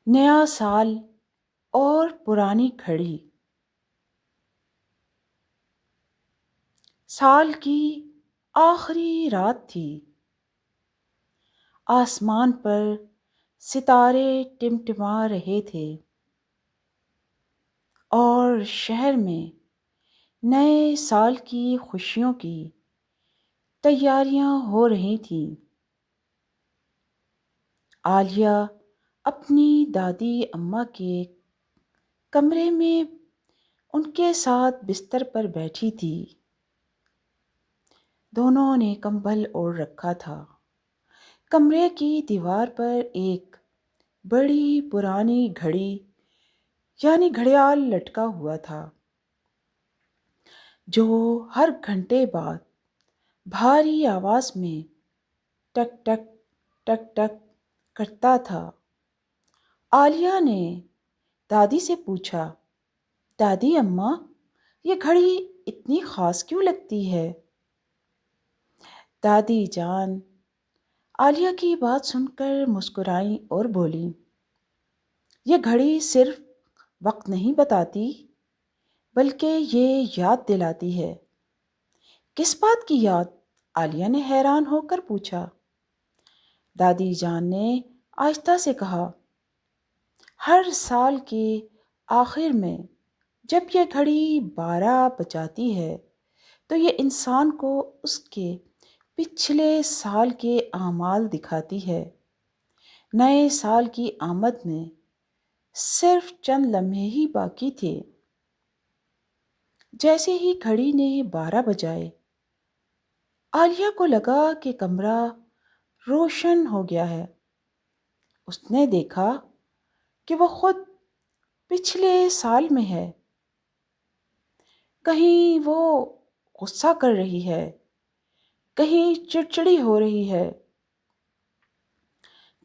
نیا سال اور پرانی گھڑی۔ سال کی آخری رات تھی۔ آسمان پر ستارے ٹمٹما رہے تھے اور شہر میں نئے سال کی خوشیوں کی تیاریاں ہو رہی تھیں۔ عالیہ اپنی دادی اماں کے کمرے میں ان کے ساتھ بستر پر بیٹھی تھی۔ دونوں نے کمبل اوڑھ رکھا تھا۔ کمرے کی دیوار پر ایک بڑی پرانی گھڑی یعنی گھڑیال لٹکا ہوا تھا جو ہر گھنٹے بعد بھاری آواز میں ٹک ٹک ٹک ٹک کرتا تھا۔ عالیہ نے دادی سے پوچھا، دادی اماں، یہ گھڑی اتنی خاص کیوں لگتی ہے؟ دادی جان عالیہ کی بات سن کر مسکرائیں اور بولیں، یہ گھڑی صرف وقت نہیں بتاتی بلکہ یہ یاد دلاتی ہے۔ کس بات کی یاد؟ عالیہ نے حیران ہو کر پوچھا۔ دادی جان نے آہستہ سے کہا، ہر سال کے آخر میں جب یہ گھڑی 12 بجاتی ہے تو یہ انسان کو اس کے پچھلے سال کے اعمال دکھاتی ہے۔ نئے سال کی آمد میں صرف چند لمحے ہی باقی تھے۔ جیسے ہی گھڑی نے 12 بجائے، عالیہ کو لگا کہ کمرہ روشن ہو گیا ہے۔ اس نے دیکھا کہ وہ خود پچھلے سال میں ہے۔ کہیں وہ غصہ کر رہی ہے، کہیں چڑچڑی ہو رہی ہے،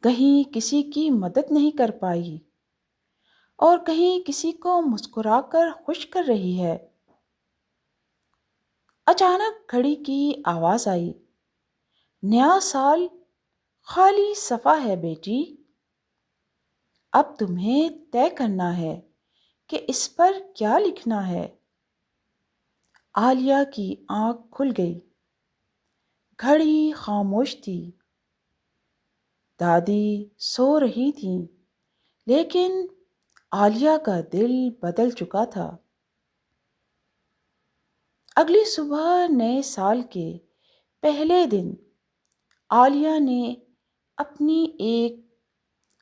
کہیں کسی کی مدد نہیں کر پائی اور کہیں کسی کو مسکرا کر خوش کر رہی ہے۔ اچانک گھڑی کی آواز آئی، نیا سال خالی صفحہ ہے بیٹی، اب تمہیں طے کرنا ہے کہ اس پر کیا لکھنا ہے۔ عالیہ کی آنکھ کھل گئی۔ گھڑی خاموش تھی۔ دادی سو رہی تھیں لیکن عالیہ کا دل بدل چکا تھا۔ اگلی صبح نئے سال کے پہلے دن عالیہ نے اپنی ایک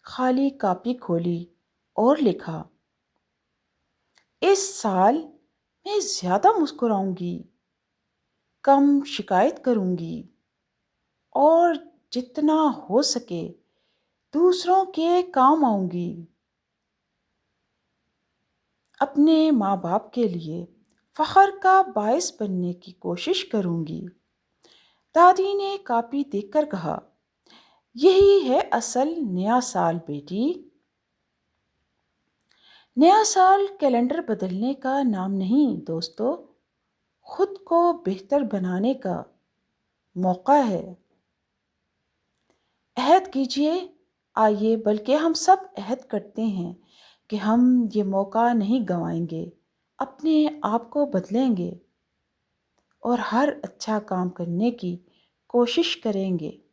خالی کاپی کھولی اور لکھا، اس سال میں زیادہ مسکراؤں گی، کم شکایت کروں گی اور جتنا ہو سکے دوسروں کے کام آؤں گی۔ اپنے ماں باپ کے لیے فخر کا باعث بننے کی کوشش کروں گی۔ دادی نے کاپی دیکھ کر کہا، یہی ہے اصل نیا سال بیٹی۔ نیا سال کیلنڈر بدلنے کا نام نہیں دوستو، خود کو بہتر بنانے کا موقع ہے۔ عہد کیجیے، آئیے بلکہ ہم سب عہد کرتے ہیں کہ ہم یہ موقع نہیں گنوائیں گے، اپنے آپ کو بدلیں گے اور ہر اچھا کام کرنے کی کوشش کریں گے۔